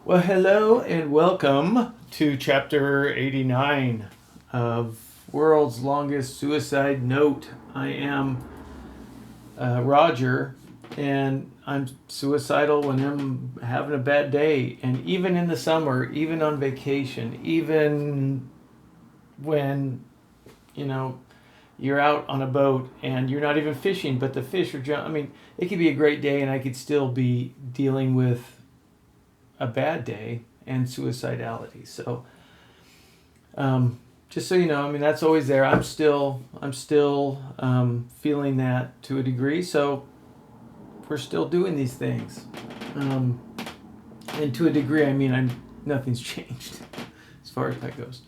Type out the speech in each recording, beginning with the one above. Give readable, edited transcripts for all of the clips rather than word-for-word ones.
Well, hello and welcome to chapter 89 of World's Longest Suicide Note. I am Roger, and I'm suicidal when I'm having a bad day. And even in the summer, even on vacation, even when, you know, you're out on a boat and you're not even fishing, but the fish are jumping. I mean, it could be a great day and I could still be dealing with a bad day and suicidality. So, just so you know, I mean, that's always there. I'm still feeling that to a degree. So we're still doing these things, and to a degree, I mean, nothing's changed as far as that goes.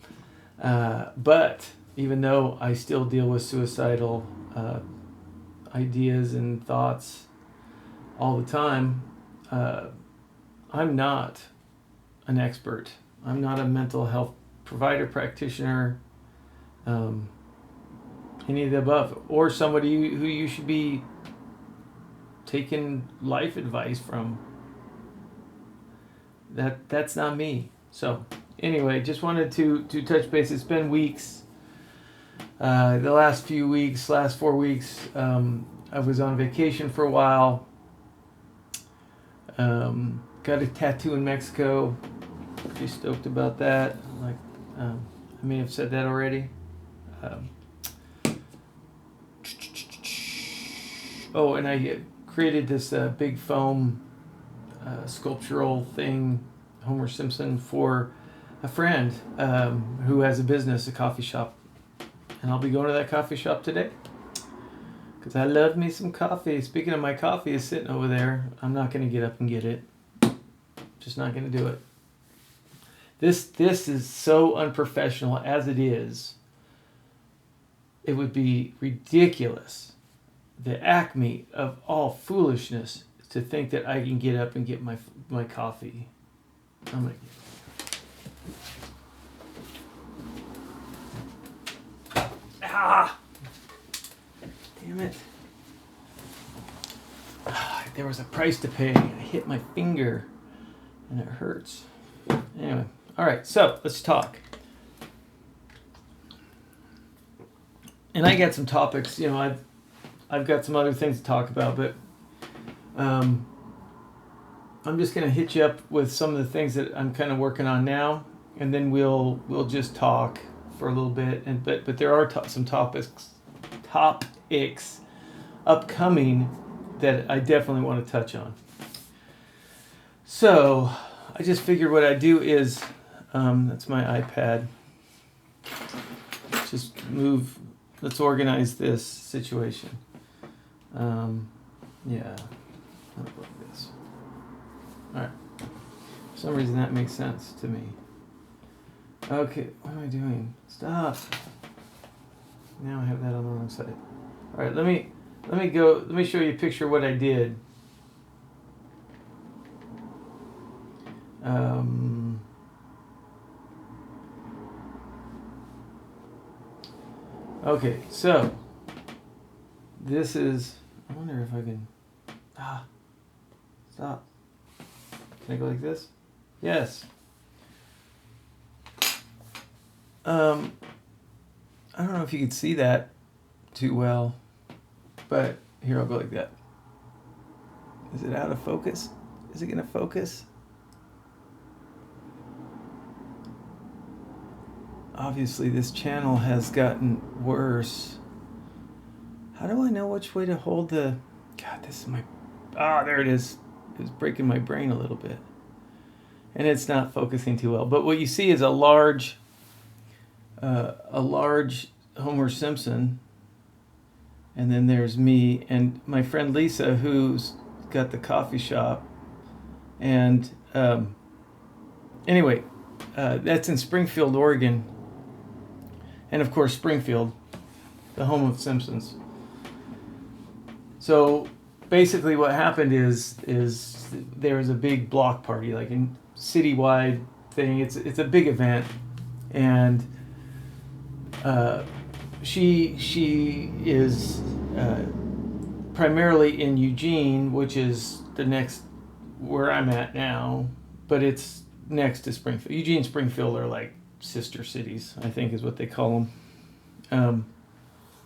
But even though I still deal with suicidal ideas and thoughts all the time, I'm not an expert. I'm not a mental health provider, practitioner, any of the above, or somebody who you should be taking life advice from. That's not me. So anyway, just wanted to touch base. It's been weeks. The last 4 weeks, I was on vacation for a while. Got a tattoo in Mexico. Pretty stoked about that. I may have said that already. And I created this big foam sculptural thing, Homer Simpson, for a friend who has a business, a coffee shop. And I'll be going to that coffee shop today because I love me some coffee. Speaking of, my coffee is sitting over there. I'm not going to get up and get it. Just not going to do it. This is so unprofessional as it is. It would be ridiculous, the acme of all foolishness, to think that I can get up and get my coffee. I'm gonna damn it. There was a price to pay. I hit my finger and it hurts. Anyway, all right, so let's talk. And I got some topics, I've got some other things to talk about, but I'm just gonna hit you up with some of the things that I'm kind of working on now, and then we'll just talk for a little bit. But there are some topics upcoming that I definitely want to touch on. So I just figured what I do is, that's my iPad. Just move. Let's organize this situation. Yeah, like this. All right. For some reason that makes sense to me. Okay, what am I doing? Stop. Now I have that on the wrong side. All right, let me show you a picture of what I did. Okay, so this is, I wonder if I can, stop. Can I go like this? Yes. I don't know if you can see that too well, but here, I'll go like that. Is it out of focus? Is it going to focus? Obviously, this channel has gotten worse. How do I know which way to hold the... God, this is my... there it is. It's breaking my brain a little bit. And it's not focusing too well. But what you see is a large Homer Simpson. And then there's me and my friend Lisa, who's got the coffee shop. And anyway, that's in Springfield, Oregon. And of course, Springfield, the home of Simpsons. So basically what happened is there was a big block party, like a citywide thing. It's a big event. And she is primarily in Eugene, which is the next where I'm at now, but it's next to Springfield. Eugene and Springfield are like sister cities, I think is what they call them.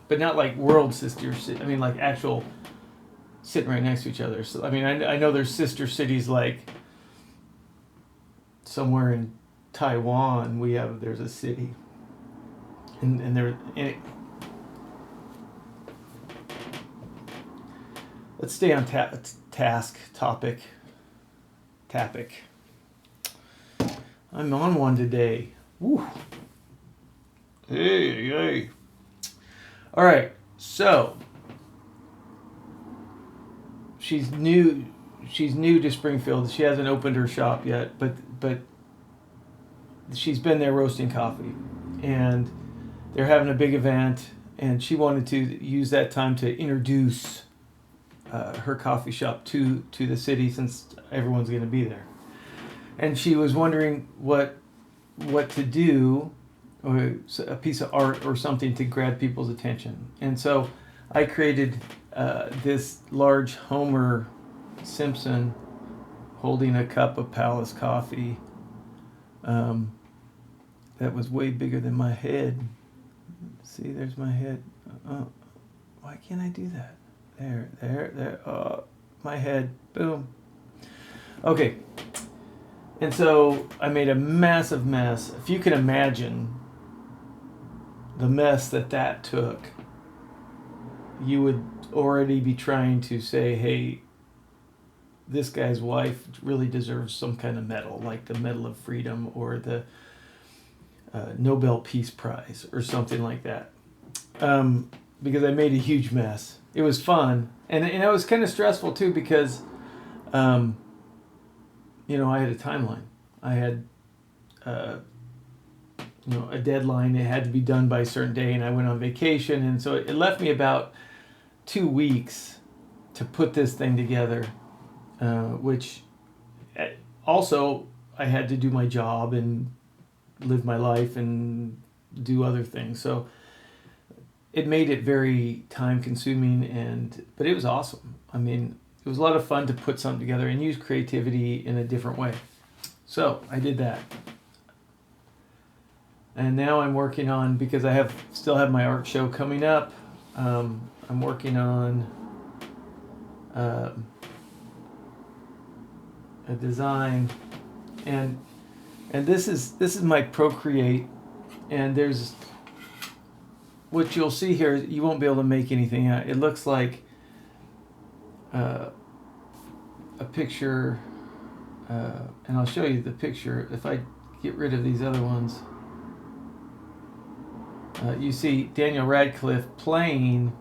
But not like world sister cities. I mean, like actual sitting right next to each other. So I mean, I know there's sister cities like somewhere in Taiwan. There's a city, and there. Let's stay on topic. I'm on one today. Woo. Hey. All right, so she's new to Springfield. She hasn't opened her shop yet, but she's been there roasting coffee, and they're having a big event, and she wanted to use that time to introduce her coffee shop to the city, since everyone's going to be there. And she was wondering what to do, or a piece of art or something to grab people's attention. And so I created this large Homer Simpson holding a cup of Palace coffee that was way bigger than my head. See, there's my head. Why can't I do that? There. My head. Boom. Okay. And so I made a massive mess. If you can imagine the mess that took, you would already be trying to say, hey, this guy's wife really deserves some kind of medal, like the Medal of Freedom or the Nobel Peace Prize or something like that. Because I made a huge mess. It was fun. And it was kind of stressful too, because, I had a timeline. I had, a deadline. It had to be done by a certain day, and I went on vacation. And so it left me about 2 weeks to put this thing together, which also I had to do my job and live my life and do other things. So it made it very time consuming, but it was awesome. I mean, it was a lot of fun to put something together and use creativity in a different way. So I did that. And now I'm working on, because I still have my art show coming up. I'm working on a design, and this is my Procreate, and there's what you'll see here. You won't be able to make anything out. It looks like a picture, and I'll show you the picture if I get rid of these other ones. You see Daniel Radcliffe playing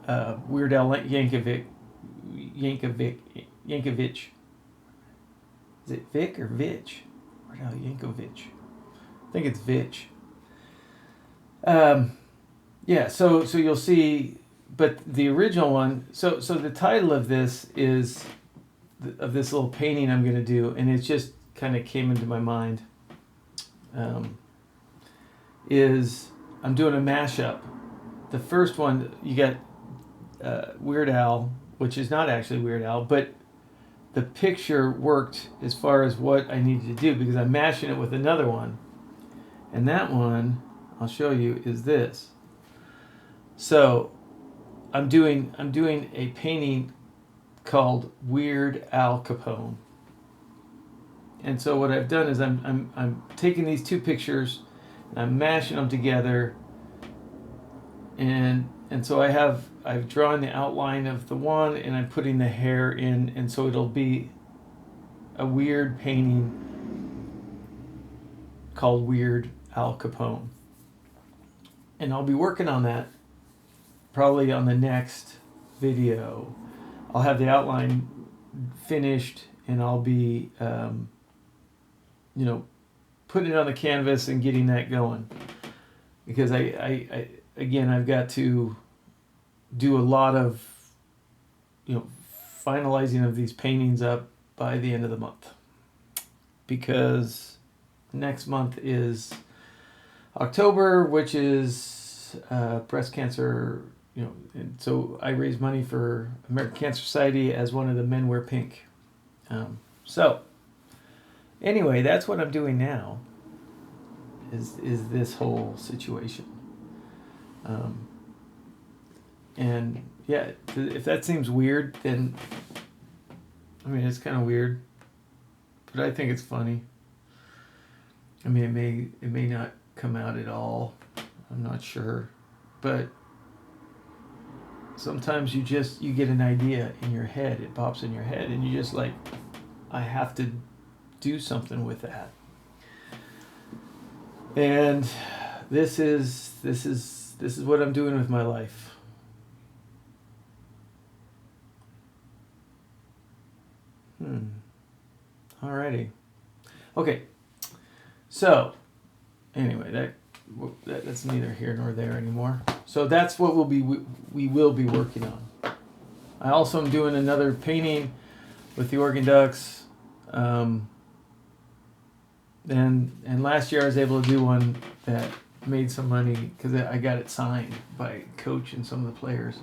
Weird Al Yankovic. Is it Vic or Vitch? Weird Al Yankovic. I think it's Vitch. Yeah, so you'll see, but the original one. So the title of this is of this little painting I'm going to do, and it just kind of came into my mind. Is I'm doing a mashup. The first one, you got Weird Al, which is not actually Weird Al, but the picture worked as far as what I needed to do, because I'm mashing it with another one. And that one, I'll show you, is this. So I'm doing a painting called Weird Al Capone. And so what I've done is I'm taking these two pictures, I'm mashing them together, and so I've drawn the outline of the one, and I'm putting the hair in, and so it'll be a weird painting called Weird Al Capone. And I'll be working on that probably on the next video. I'll have the outline finished, and I'll be putting it on the canvas and getting that going, because I I've got to do a lot of finalizing of these paintings up by the end of the month, because next month is October, which is breast cancer, and so I raise money for American Cancer Society as one of the Men Wear Pink. So Anyway, that's what I'm doing now. Is this whole situation. Um, and yeah, if that seems weird, then I mean it's kind of weird, but I think it's funny. I mean, it may not come out at all. I'm not sure, but sometimes you get an idea in your head. It pops in your head, and you just like, I have to do something with that. And this is what I'm doing with my life. Alrighty. Okay. So, anyway, that's neither here nor there anymore. So that's what we will be working on. I also am doing another painting with the Oregon Ducks. And last year I was able to do one that made some money because I got it signed by coach and some of the players.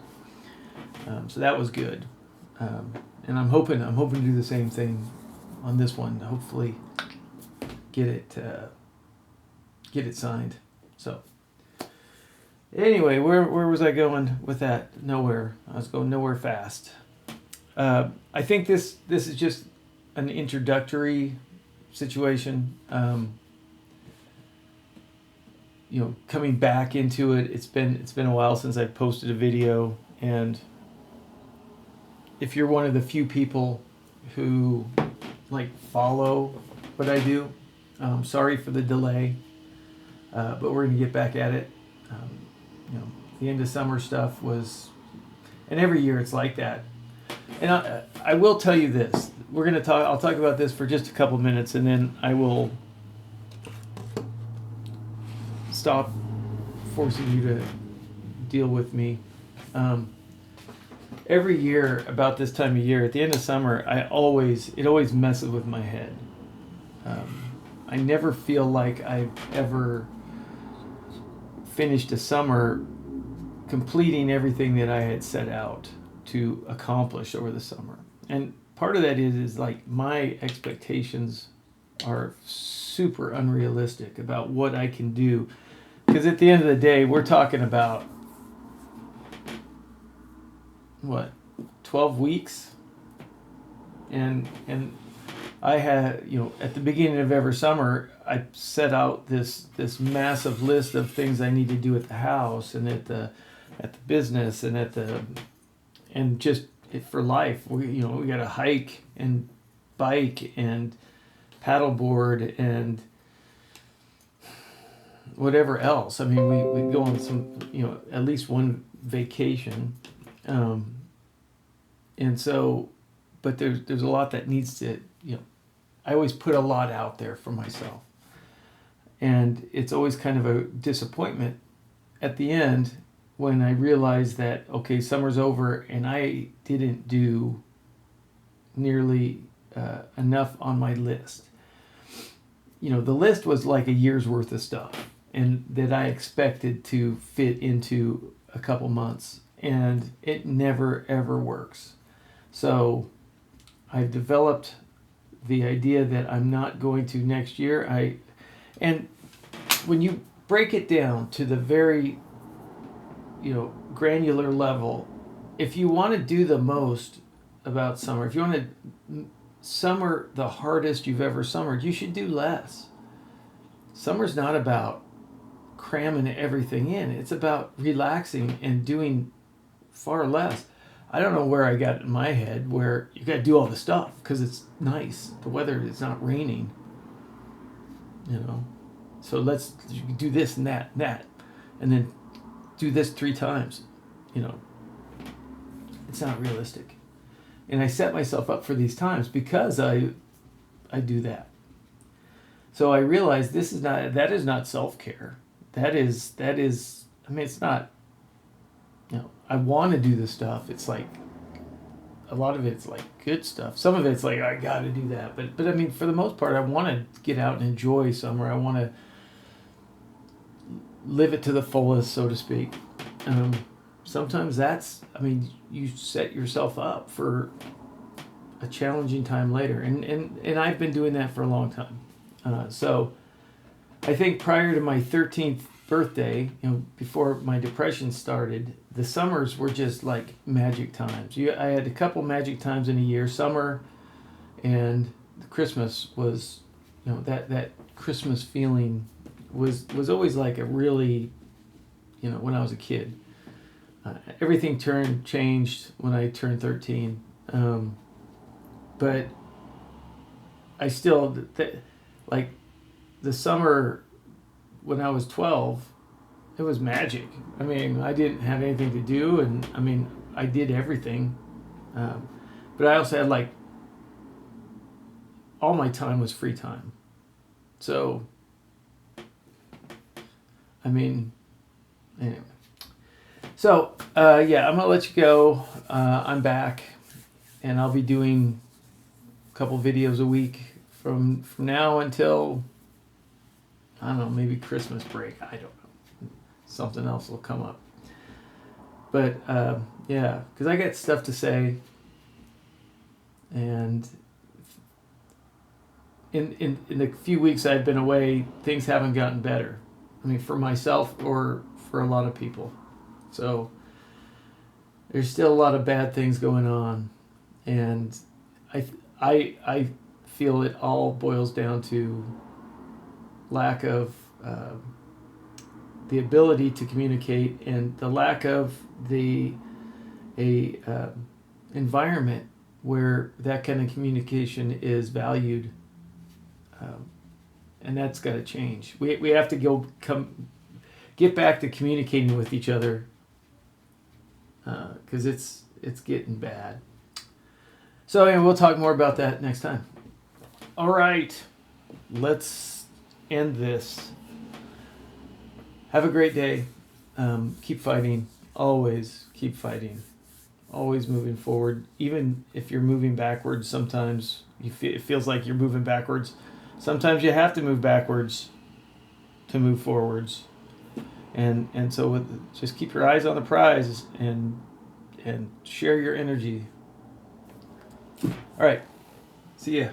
So that was good. And I'm hoping to do the same thing on this one. Hopefully, get it signed. So anyway, where was I going with that? Nowhere. I was going nowhere fast. I think this is just an introductory situation. Coming back into it. It's been a while since I posted a video, and if you're one of the few people who follow what I do, sorry for the delay, but we're gonna get back at it. The end of summer stuff was, and every year it's like that. And I will tell you this. I'll talk about this for just a couple minutes, and then I will stop forcing you to deal with me. Every year about this time of year, at the end of summer, it always messes with my head. I never feel like I've ever finished a summer completing everything that I had set out to accomplish over the summer. And part of that is like my expectations are super unrealistic about what I can do. Because at the end of the day, we're talking about 12 weeks, and I had, at the beginning of every summer, I set out this massive list of things I need to do at the house and at the business and just for life. We got to hike and bike and paddleboard and whatever else. I mean, we go on some, at least one vacation. And so, but there's a lot that needs to, I always put a lot out there for myself. And it's always kind of a disappointment at the end when I realize that, okay, summer's over and I didn't do nearly enough on my list. The list was like a year's worth of stuff, and that I expected to fit into a couple months, and it never ever works. So I've developed the idea that I'm not going to next year. And when you break it down to the very granular level, if you want to do the most about summer, if you want to summer the hardest you've ever summered, you should do less. Summer's not about cramming everything in. It's about relaxing and doing far less. I don't know where I got in my head where you got to do all the stuff because it's nice. The weather is not raining. So you can do this and that, and then do this 3 times. It's not realistic. And I set myself up for these times because I do that. So I realized that is not self-care. That is, I mean, it's not, I want to do this stuff. It's like, a lot of it's like good stuff. Some of it's like, I got to do that. But I mean, for the most part, I want to get out and enjoy summer. I want to live it to the fullest, so to speak. Sometimes you set yourself up for a challenging time later. And I've been doing that for a long time. So I think prior to my 13th birthday, before my depression started, the summers were just like magic times. I had a couple magic times in a year. Summer and Christmas was, that Christmas feeling was always like a really, when I was a kid. Everything changed when I turned 13. But I still, like the summer when I was 12, it was magic. I mean, I didn't have anything to do, and I mean, I did everything. But I also had like, all my time was free time. So, I mean, anyway. So, yeah, I'm going to let you go. I'm back, and I'll be doing a couple videos a week from now until, I don't know, maybe Christmas break. I don't know. Something else will come up. But, yeah, because I got stuff to say, and in the few weeks I've been away, things haven't gotten better. I mean, for myself or for a lot of people. So there's still a lot of bad things going on, and I feel it all boils down to lack of the ability to communicate, and the lack of the environment where that kind of communication is valued, and that's got to change. We have to get back to communicating with each other, because it's getting bad. So anyway, we'll talk more about that next time. All right, let's end this. Have a great day. Keep fighting. Always keep fighting. Always moving forward. Even if you're moving backwards, sometimes it feels like you're moving backwards. Sometimes you have to move backwards to move forwards. And so just keep your eyes on the prize and share your energy. All right. See ya.